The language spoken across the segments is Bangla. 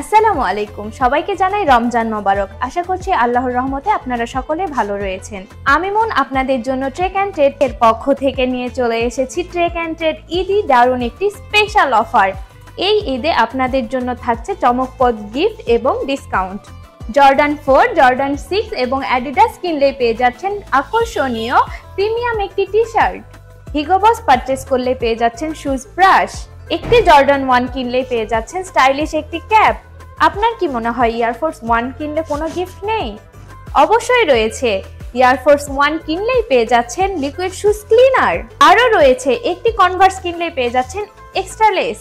আসসালামু আলাইকুম, সবাইকে জানাই রমজান মোবারক। আশা করছি আল্লাহর রহমতে আপনারা সকলে ভালো রয়েছেন। আমি মন আপনাদের জন্য ট্রেক অ্যান্ড ট্রেড এর পক্ষ থেকে নিয়ে চলে এসেছি ট্রেক অ্যান্ড ট্রেড ঈদে দারুণ একটি স্পেশাল অফার। এই ঈদে আপনাদের জন্য থাকছে চমকপ্রদ গিফট এবং ডিসকাউন্ট। জর্ডান 4, জর্ডান 6 এবং অ্যাডিডাস কিনলে পেয়ে যাচ্ছেন আকর্ষণীয় প্রিমিয়াম একটি টি শার্ট। হিগো বস পারচেজ করলে পেয়ে যাচ্ছেন শুজ ব্রাশ। একটি জর্ডান 1 কিনলে পেয়ে যাচ্ছেন স্টাইলিশ একটি ক্যাপ। আপনার কি মনে হয় এয়ারফোর্স 1 কিনলে কোনো গিফট নেই? অবশ্যই রয়েছে। এয়ারফোর্স 1 কিনলেই পেয়ে যাচ্ছেন লিকুইড শুজ ক্লিনার। আরও রয়েছে একটি কনভার্স কিনলেই পেয়ে যাচ্ছেন এক্সট্রা লেস।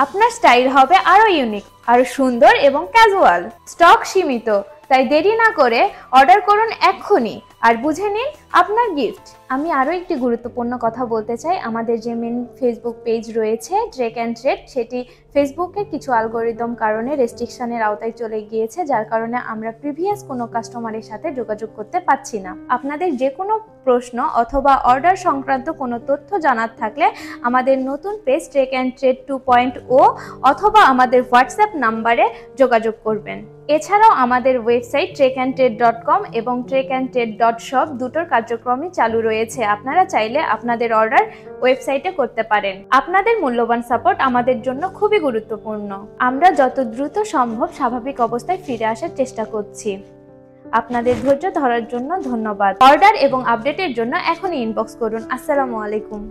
আপনার স্টাইল হবে আরও ইউনিক, আরও সুন্দর এবং ক্যাজুয়াল। স্টক সীমিত, তাই দেরি না করে অর্ডার করুন এক্ষুনি আর বুঝে নিন আপনার গিফট। আমি আরও একটি গুরুত্বপূর্ণ কথা বলতে চাই। আমাদের যে মেন ফেসবুক পেজ রয়েছে ট্রেক অ্যান্ড ট্রেড, সেটি ফেসবুকের কিছু অ্যালগরিদম কারণে রেস্ট্রিকশনের আওতায় চলে গিয়েছে, যার কারণে আমরা প্রিভিয়াস কোনো কাস্টমারের সাথে যোগাযোগ করতে পারছি না। আপনাদের যে কোনো প্রশ্ন অথবা অর্ডার সংক্রান্ত কোনো তথ্য জানার থাকলে আমাদের নতুন পেজ ট্রেক অ্যান্ড ট্রেড 2.0 অথবা আমাদের হোয়াটসঅ্যাপ নাম্বারে যোগাযোগ করবেন। এছাড়াও আমাদের ওয়েবসাইট trekandtrade.com এবং trekandtrade.shop দুটোর কার্যক্রমই চালু রয়েছে। আপনারা চাইলে আপনাদের অর্ডার ওয়েবসাইটে করতে পারেন। আপনাদের মূল্যবান সাপোর্ট আমাদের জন্য খুবই গুরুত্বপূর্ণ। আমরা যত দ্রুত সম্ভব স্বাভাবিক অবস্থায় ফিরে আসার চেষ্টা করছি। আপনাদের ধৈর্য ধরার জন্য ধন্যবাদ। অর্ডার এবং আপডেটের জন্য এখনই ইনবক্স করুন। আসসালামু আলাইকুম।